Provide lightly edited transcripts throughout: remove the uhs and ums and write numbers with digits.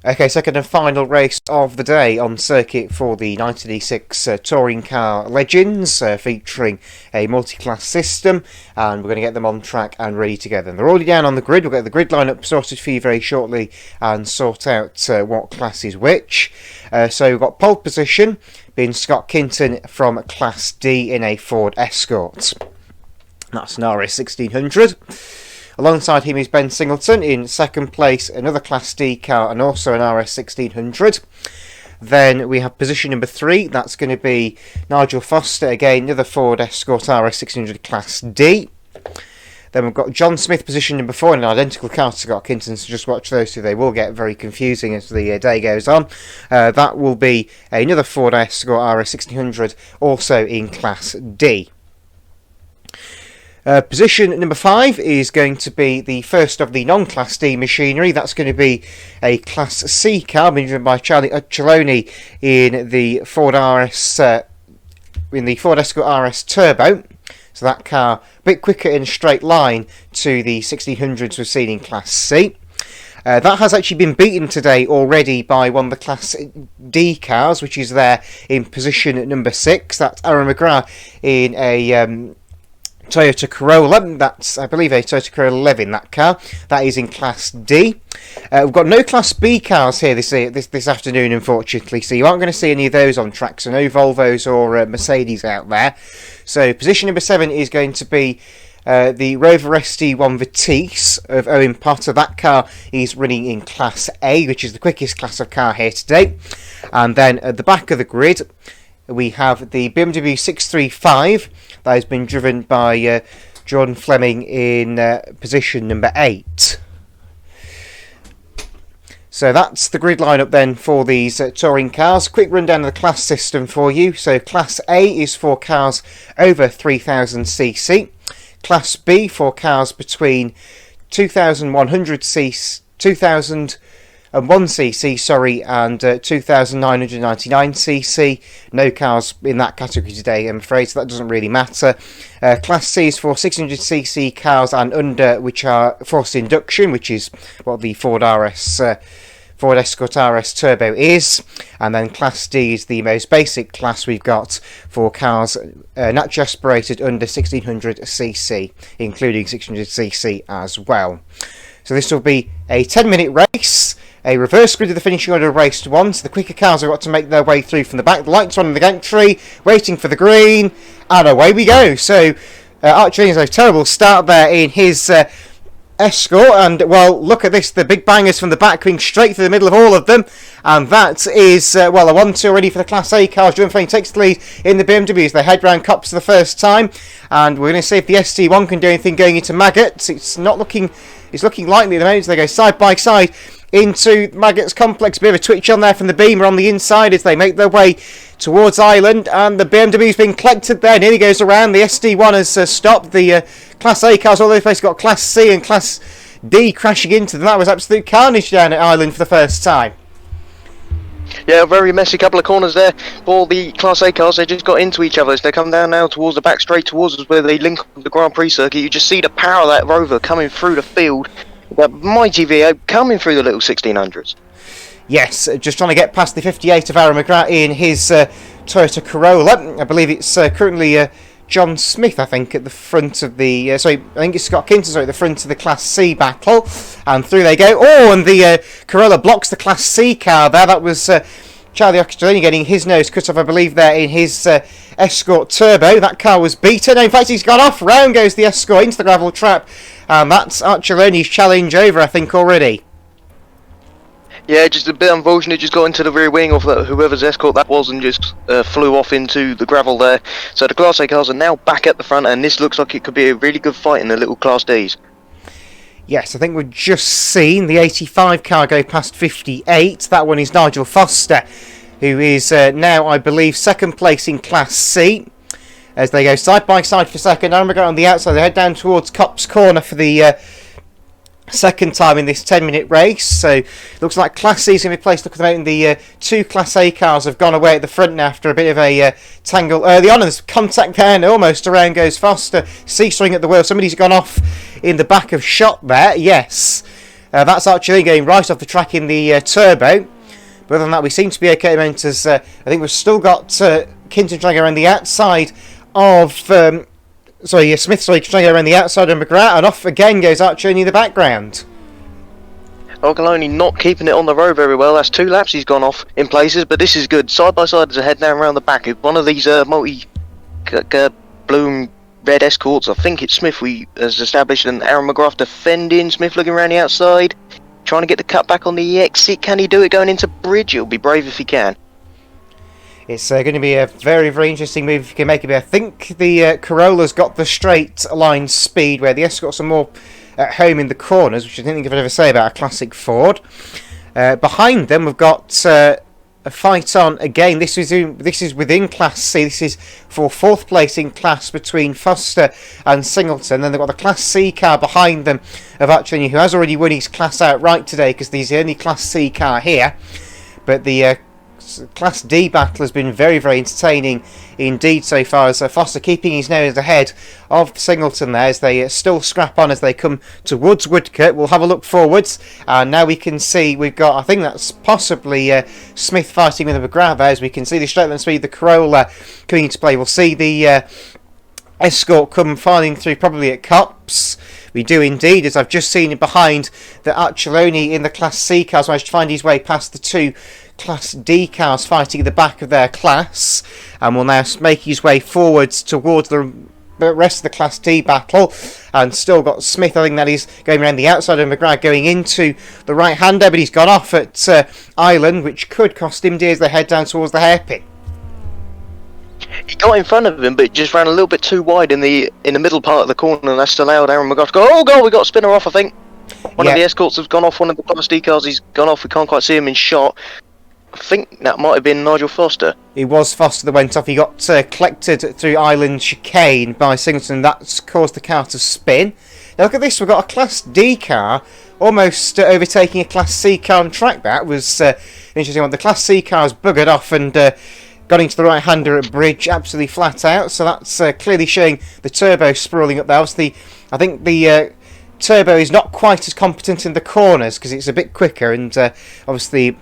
Okay, second and final race of the day on circuit for the 1986 Touring Car Legends, featuring a multi-class system, and we're going to get them on track and ready to go. Then they're already down on the grid. We'll get the grid lineup sorted for you very shortly and sort out what class is which. So we've got pole position being Scott Kinton from Class D in a Ford Escort. That's an RS 1600. Alongside him is Ben Singleton in second place, another Class D car and also an RS 1600. Then we have position number 3, that's going to be Nigel Foster, again another Ford Escort RS 1600 Class D. Then we've got John Smith, position number 4, in an identical car to Scott Kinton, so just watch those two, they will get very confusing as the day goes on. That will be another Ford Escort RS 1600, also in Class D. Position number 5 is going to be the first of the non-Class D machinery. That's going to be a Class C car, being driven by Charlie Uccioloni in the Ford Escort RS Turbo. So that car a bit quicker in a straight line to the 1600s we've seen in Class C. That has actually been beaten today already by one of the Class D cars, which is there in position number 6. That's Aaron Mcgrath in a Toyota Corolla. That's, I believe, a Toyota Corolla 11, that car. That is in Class D. We've got no Class B cars here this afternoon, unfortunately, so you aren't going to see any of those on track, so no Volvos or Mercedes out there. So position number 7 is going to be the Rover SD1 Vitesse of Owen Potter. That car is running in Class A, which is the quickest class of car here today. And then at the back of the grid, we have the BMW 635 that has been driven by Jordan Fleming in position number 8. So that's the grid lineup then for these touring cars. Quick rundown of the class system for you. So Class A is for cars over 3000cc. Class B for cars between 2100cc, 2001cc, and 2999cc. No cars in that category today, I'm afraid, so that doesn't really matter. Class C is for 600cc cars and under, which are forced induction, which is what the Ford Escort RS Turbo is. And then Class D is the most basic class we've got for cars naturally aspirated under 1600cc, including 600cc as well. So this will be a 10-minute race, a reverse grid of the finishing order of race 1, so the quicker cars have got to make their way through from the back. The lights on in the gantry, waiting for the green, and away we go. So Archie has a terrible start there in his Escort, and well, look at this, the big bangers from the back going straight through the middle of all of them, and that is a 1-2 already for the Class A cars. Jordan Fleming takes the lead in the BMW as they head round Cops for the first time, and we're going to see if the SD1 can do anything going into Maggots. It's looking likely at the moment. They go side by side into Maggots complex. A bit of a twitch on there from the Beamer on the inside as they make their way towards Island, and the BMW's been collected there. Nearly goes around. The SD1 has stopped. The Class A cars all over the place got Class C and Class D crashing into them. That was absolute carnage down at Island for the first time. Yeah, a very messy couple of corners there for the Class A cars. They just got into each other as they come down now towards the back straight towards us where they link with the Grand Prix circuit. You just see the power of that Rover coming through the field. That mighty V8 coming through the little 1600s. Yes, just trying to get past the 58 of Aaron Mcgrath in his Toyota Corolla. I believe it's currently John Smith, I think, at the front of the... I think it's Scott Kinton, at the front of the Class C battle. And through they go. Oh, and the Corolla blocks the Class C car there. That was Charlie Uccioloni getting his nose cut off, I believe, there in his Escort Turbo. That car was beaten. No, in fact, he's gone off. Round goes the Escort into the gravel trap. And that's Uccioloni's challenge over, I think, already. Yeah, just a bit unfortunate, just got into the rear wing of whoever's Escort that was and just flew off into the gravel there. So the Class A cars are now back at the front, and this looks like it could be a really good fight in the little Class Ds. Yes, I think we've just seen the 85 car go past 58. That one is Nigel Foster, who is now, I believe, second place in Class C. As they go side by side for second. Aaron Mcgrath on the outside. They head down towards Copse Corner for the second time in this 10-minute race. So looks like Class C is going to be placed. Look at them, the two Class A cars have gone away at the front now after a bit of a tangle early on. And there's contact there, and almost around goes Foster, seesawing at the wheel. Somebody's gone off in the back of shot there. Yes. That's actually going right off the track in the turbo. But other than that, we seem to be okay at the moment, as I think we've still got Kinton trying to go around the outside of... Smith trying to go around the outside of Mcgrath, and off again goes Archoni in the background. Arcoloni not keeping it on the road very well. That's 2 laps he's gone off in places, but this is good. Side by side as a head down around the back. One of these multi-bloom red escorts, I think it's Smith, we has established, and Aaron Mcgrath defending. Smith looking around the outside, trying to get the cut back on the exit. Can he do it going into bridge? He'll be brave if he can. It's going to be a very, very interesting move if you can make it. I think the Corolla's got the straight line speed, where the Escorts are more at home in the corners, which I didn't think I could ever say about a classic Ford. Behind them, we've got a fight on again. This is within Class C. This is for 4th place in class between Foster and Singleton. Then they've got the Class C car behind them of Archoni, who has already won his class outright today, because he's the only Class C car here. But the Class D battle has been very, very entertaining indeed so far, as Foster keeping his nose ahead of Singleton there as they still scrap on as they come towards Woodcote. We'll have a look forwards, and now we can see we've got, I think that's possibly Smith fighting with the Mcgrath there, as we can see the straight line speed, the Corolla coming into play. We'll see the Escort come filing through probably at Cops. We do indeed, as I've just seen behind the Archoni in the Class C cars managed to find his way past the 2 Class D cars fighting at the back of their class, and will now make his way forwards towards the rest of the Class D battle. And still got Smith, I think that is going around the outside of Mcgrath, going into the right hander, but he's gone off at Island, which could cost him dear as they head down towards the hairpin. He got in front of him, but just ran a little bit too wide in the middle part of the corner, and that's allowed Aaron Mcgrath to go. Oh god, we got a spinner off, I think. One of the Escorts has gone off, one of the Class D cars, he's gone off, we can't quite see him in shot. I think that might have been Nigel Foster. It was Foster that went off. He got collected through Island chicane by Singleton. That's caused the car to spin. Now look at this. We've got a Class D car almost overtaking a Class C car on track. That was an interesting one. The Class C car has buggered off and got into the right-hander at bridge absolutely flat out. So that's clearly showing the turbo sprawling up there. Obviously, I think the turbo is not quite as competent in the corners because it's a bit quicker, and obviously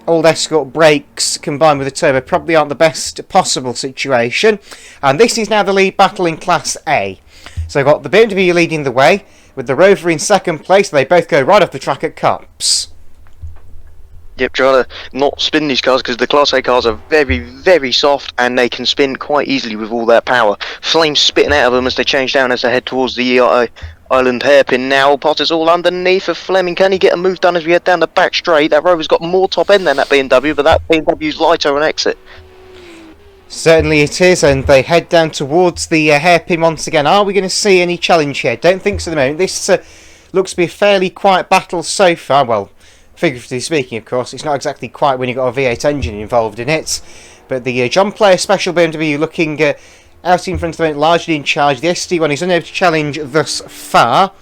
old Escort brakes combined with the turbo probably aren't the best possible situation. And this is now the lead battle in Class A. So I've got the BMW leading the way with the Rover in second place. They both go right off the track at Cops. Yep, trying to not spin these cars because the Class A cars are very, very soft and they can spin quite easily with all their power. Flames spitting out of them as they change down as they head towards the Island hairpin. Now Potter's all underneath of Fleming. Can he get a move done as we head down the back straight? That Rover's got more top end than that BMW, but that BMW's lighter on exit. Certainly it is, and they head down towards the hairpin once again. Are we going to see any challenge here? Don't think so at the moment. This looks to be a fairly quiet battle so far. Well, figuratively speaking, of course. It's not exactly quiet when you've got a V8 engine involved in it. But the John Player Special BMW looking out in front of the moment, largely in charge. The SD1 is unable to challenge thus far.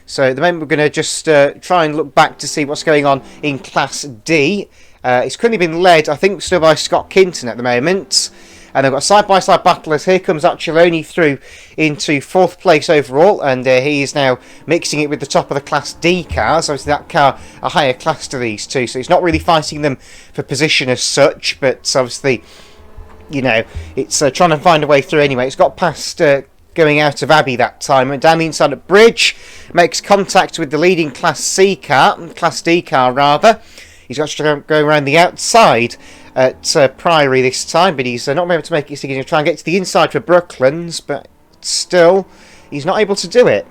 So at the moment we're going to just try and look back to see what's going on in Class D. It's currently been led, I think, still by Scott Kinton at the moment. And they've got side-by-side battlers. Here comes Archoni through into 4th place overall, and he is now mixing it with the top of the Class D cars. Obviously that car a higher class to these two, so he's not really fighting them for position as such, but obviously, you know, it's trying to find a way through anyway. It's got past going out of Abbey that time, and down the inside at bridge, makes contact with the leading Class C car, Class D car rather. He's got to go around the outside at Priory this time, but he's not able to make it. He's going to try and get to the inside for Brooklands, but still, he's not able to do it.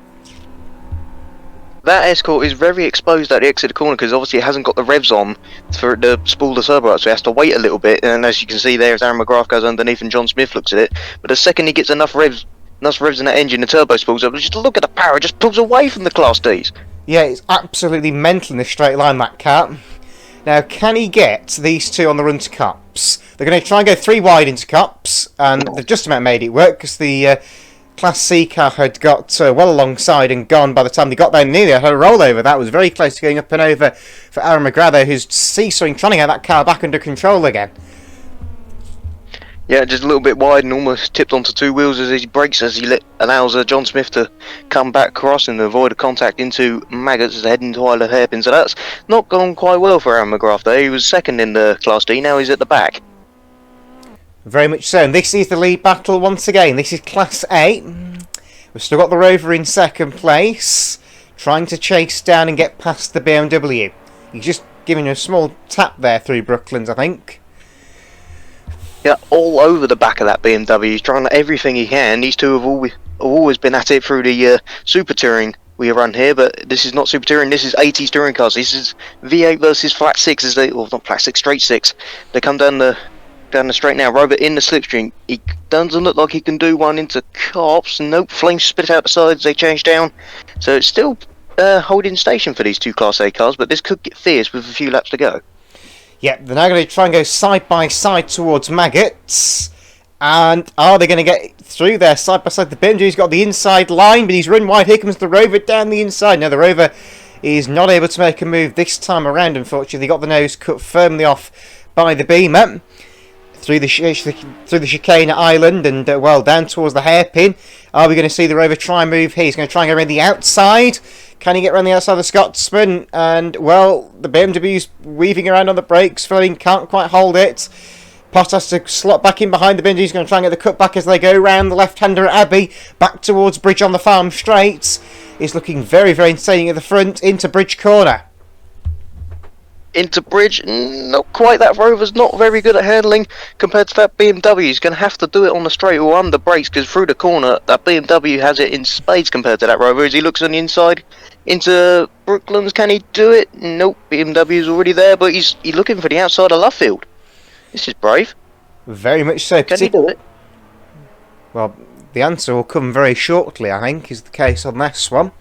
That Escort is very exposed at the exit of the corner because obviously it hasn't got the revs on for it to spool the turbo out, so he has to wait a little bit. And as you can see there, as Aaron Mcgrath goes underneath and John Smith looks at it, but the second he gets enough revs in that engine, the turbo spools up. Just look at the power; it just pulls away from the Class Ds. Yeah, it's absolutely mental in the straight line, that car. Now, can he get these two on the run to Cops? They're going to try and go 3 wide into Cops, and they've just about made it work because the Class C car had got well alongside and gone by the time they got there. Nearly had a rollover. That was very close to going up and over for Aaron Mcgrath, who's seesawing, trying to get that car back under control again. Yeah, just a little bit wide and almost tipped onto two wheels as he brakes, as he allows John Smith to come back across and avoid a contact into Maggots as they head into Isle of Hairpin. So that's not gone quite well for Aaron Mcgrath there. He was second in the Class D, now he's at the back. Very much so. And this is the lead battle once again. This is Class A. We've still got the Rover in second place, trying to chase down and get past the BMW. He's just giving a small tap there through Brooklands, I think. Yeah, all over the back of that BMW. He's trying everything he can. These two have always been at it through the Super Touring we run here, but this is not Super Touring, this is 80s Touring cars. This is V8 versus Flat 6, as they, or not Flat 6, Straight 6. They come down the straight now. Rover in the slipstream. He doesn't look like he can do one into cops. Nope, flames spit out the sides, they change down. So it's still holding station for these two Class A cars, but this could get fierce with a few laps to go. Yeah, they're now going to try and go side by side towards Maggots. And are they going to get through there side by side? The BMW's got the inside line, but he's run wide. Here comes the Rover down the inside. Now the Rover is not able to make a move this time around, unfortunately. They got the nose cut firmly off by the Beamer through the chicane island and, well, down towards the hairpin. Are we going to see the Rover try and move here? He's going to try and go around the outside. Can he get around the outside of the Scotsman? And, well, the BMW's weaving around on the brakes. Fleming can't quite hold it. Pot has to slot back in behind the BMW. He's going to try and get the cutback as they go round the left-hander at Abbey. Back towards Bridge on the Farm Straight. He's looking very, very insane at the front. Into Bridge corner. Into Bridge, not quite. That Rover's not very good at handling compared to that BMW. He's going to have to do it on the straight or under brakes, because through the corner, that BMW has it in spades compared to that Rover. As he looks on the inside into Brooklands, can he do it? Nope, BMW's already there, but he's looking for the outside of Lovefield. This is brave. Very much so. Can he do it? Well, the answer will come very shortly, I think, is the case on this one.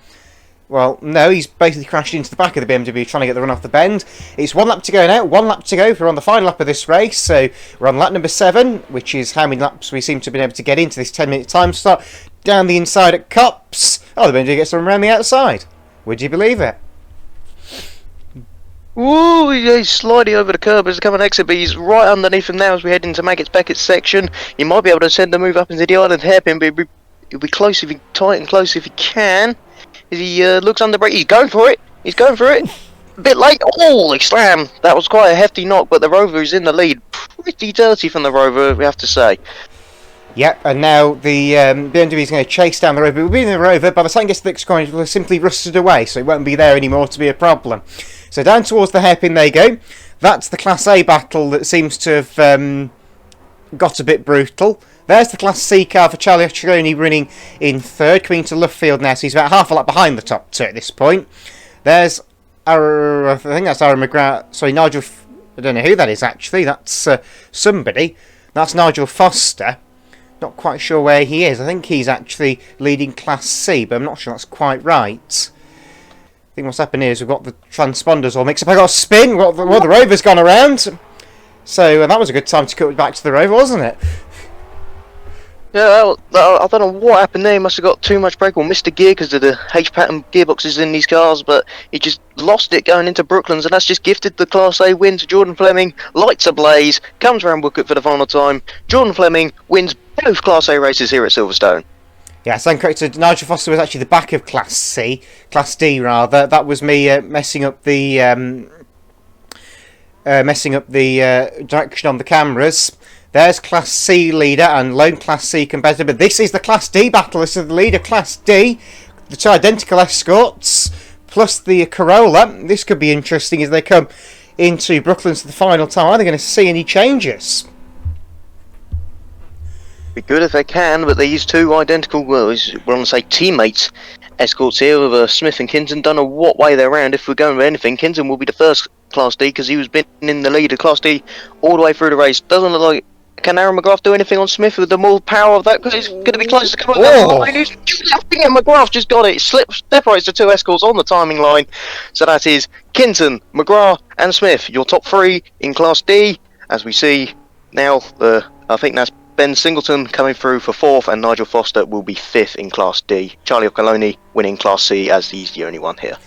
Well, no, he's basically crashed into the back of the BMW trying to get the run off the bend. It's 1 lap to go now, 1 lap to go. We're on the final lap of this race, so we're on lap number 7, which is how many laps we seem to have been able to get into this 10-minute time slot. Down the inside at Cops. Oh, the BMW gets run around the outside. Would you believe it? Ooh, he's sliding over the curb as they come an exit, but he's right underneath him now as we head into Maggots Beckett's section. He might be able to send the move up into the island hairpin, but he'll be close if he tight and close if he can. As he looks under brake, he's going for it. He's going for it. A bit late. Holy slam! That was quite a hefty knock, but the Rover is in the lead. Pretty dirty from the Rover, we have to say. Yep, and now the BMW is going to chase down the Rover. We'll be in the Rover. By the time it gets to the next corner, it will have simply rusted away, so it won't be there anymore to be a problem. So down towards the hairpin they go. That's the Class A battle that seems to have got a bit brutal. There's the Class C car for Charlie Occhioni running in third, coming to Lovefield now, so he's about half a lap behind the top two at this point. There's I think that's Aaron Mcgrath. Sorry, Nigel. I don't know who that is actually. That's somebody. That's Nigel Foster. Not quite sure where he is. I think he's actually leading Class C, but I'm not sure that's quite right. I think what's happened here is we've got the transponders all mixed up. I got a spin. Well, the Rover's gone around. So that was a good time to cut back to the Rover, wasn't it? Yeah, I don't know what happened there. He must have got too much brake or missed a gear because of the H-pattern gearboxes in these cars, but he just lost it going into Brooklands, and that's just gifted the Class A win to Jordan Fleming. Lights ablaze, comes around Woodcote for the final time. Jordan Fleming wins both Class A races here at Silverstone. Yeah, so I'm correct. Nigel Foster was actually the back of Class C, Class D rather. That was me messing up the direction on the cameras. There's Class C leader and lone Class C competitor, but this is the Class D battle. This is the leader, Class D, the two identical escorts, plus the Corolla. This could be interesting as they come into Brooklands for the final time. Are they going to see any changes? Be good if they can, but they use two identical, well, we're going to say teammates escorts here with Smith and Kinton. Don't know what way they're around. If we're going with anything, Kinton will be the first Class D because he was been in the lead of Class D all the way through the race. Doesn't look like. Can Aaron Mcgrath do anything on Smith with the more power of that? Because he's going to be close to coming over. Mcgrath just got it. Separates the two escorts on the timing line. So that is Kinton, McGrath and Smith. Your top three in Class D. As we see now, I think that's Ben Singleton coming through for fourth, and Nigel Foster will be fifth in Class D. Charlie Occhioni winning Class C as he's the only one here.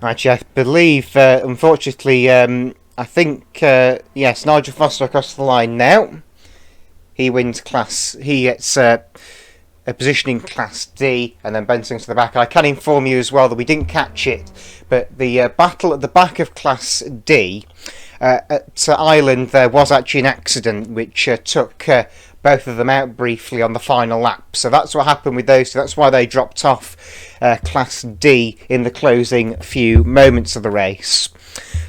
Actually, I believe, unfortunately, I think, yes, Nigel Foster across the line now. He gets a position in Class D, and then Benson to the back. I can inform you as well that we didn't catch it, but the battle at the back of Class D at Ireland, there was actually an accident which took both of them out briefly on the final lap. So that's what happened with those two. That's why they dropped off Class D in the closing few moments of the race.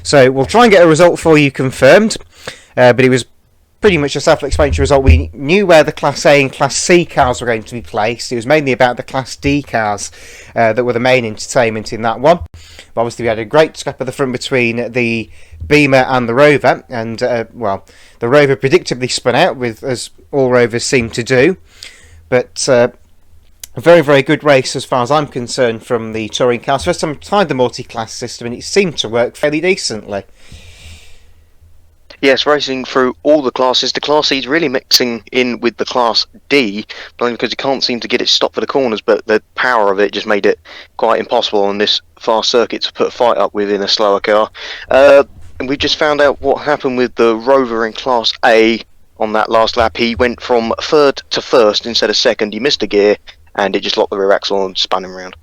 So we'll try and get a result for you confirmed, but it was pretty much a self-explanatory result. We knew where the Class A and Class C cars were going to be placed. It was mainly about the Class D cars that were the main entertainment in that one. But obviously we had a great scrap at the front between the Beamer and the Rover, and the Rover predictably spun out, as all Rovers seem to do. But a very, very good race as far as I'm concerned from the touring cars. First time I've tried the multi-class system, and it seemed to work fairly decently. Yes, racing through all the classes. The Class C is really mixing in with the Class D, not only because you can't seem to get it stopped for the corners, but the power of it just made it quite impossible on this fast circuit to put a fight up with in a slower car. And we just found out what happened with the Rover in Class A on that last lap. He went from third to first instead of second. He missed a gear, and it just locked the rear axle and spun him around.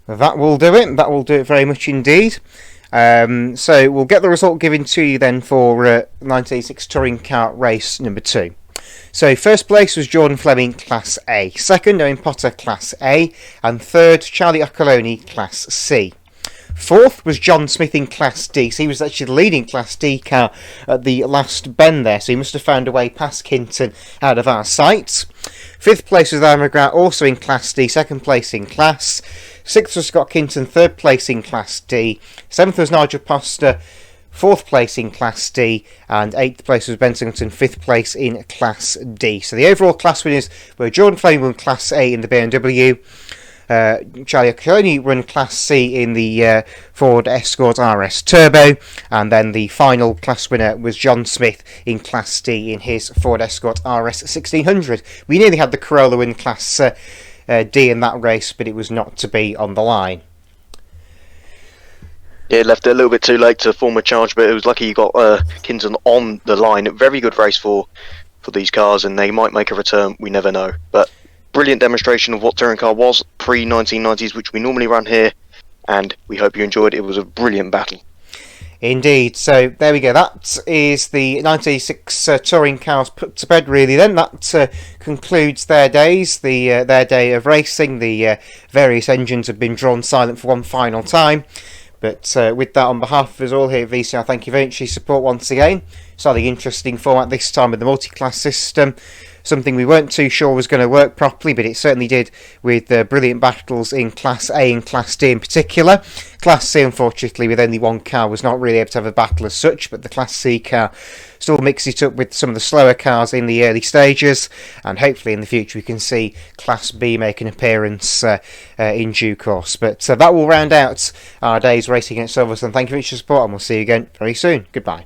That will do it. That will do it very much indeed. So we'll get the result given to you then for 1986 Touring Car Race number 2. So first place was Jordan Fleming, Class A. Second, Owen Potter, Class A. And third, Charlie Occoloni, Class C. Fourth was John Smith in Class D. So he was actually the leading Class D car at the last bend there. So he must have found a way past Kinton out of our sight. Fifth place was Mcgrath, also in Class D. Second place in Class. Sixth was Scott Kinton, third place in Class D. Seventh was Nigel Foster, fourth place in Class D. And eighth place was Ben Singleton, fifth place in Class D. So the overall class winners were Jordan Fleming won Class A in the BMW. Charlie Occoloni won Class C in the Ford Escort RS Turbo, and then the final class winner was John Smith in Class D in his Ford Escort RS 1600. We nearly had the Corolla win Class D in that race, but it was not to be on the line. Yeah, left it a little bit too late to form a charge, but it was lucky you got Kinton on the line. Very good race for these cars, and they might make a return, we never know. But brilliant demonstration of what touring car was pre-1990s, which we normally run here, and we hope you enjoyed it. It was a brilliant battle. Indeed. So there we go. That is the 1986 touring cars put to bed, really. Then that concludes their days, their day of racing. The various engines have been drawn silent for one final time. But with that, on behalf of us all here at VCR, thank you very much for your support once again. Slightly interesting format this time with the multi-class system. Something we weren't too sure was going to work properly, but it certainly did with brilliant battles in Class A and Class D in particular. Class C, unfortunately, with only one car, was not really able to have a battle as such, but the Class C car still mixed it up with some of the slower cars in the early stages, and hopefully in the future we can see Class B make an appearance in due course. But that will round out our days racing at Silverstone. Thank you very much for your support, and we'll see you again very soon. Goodbye.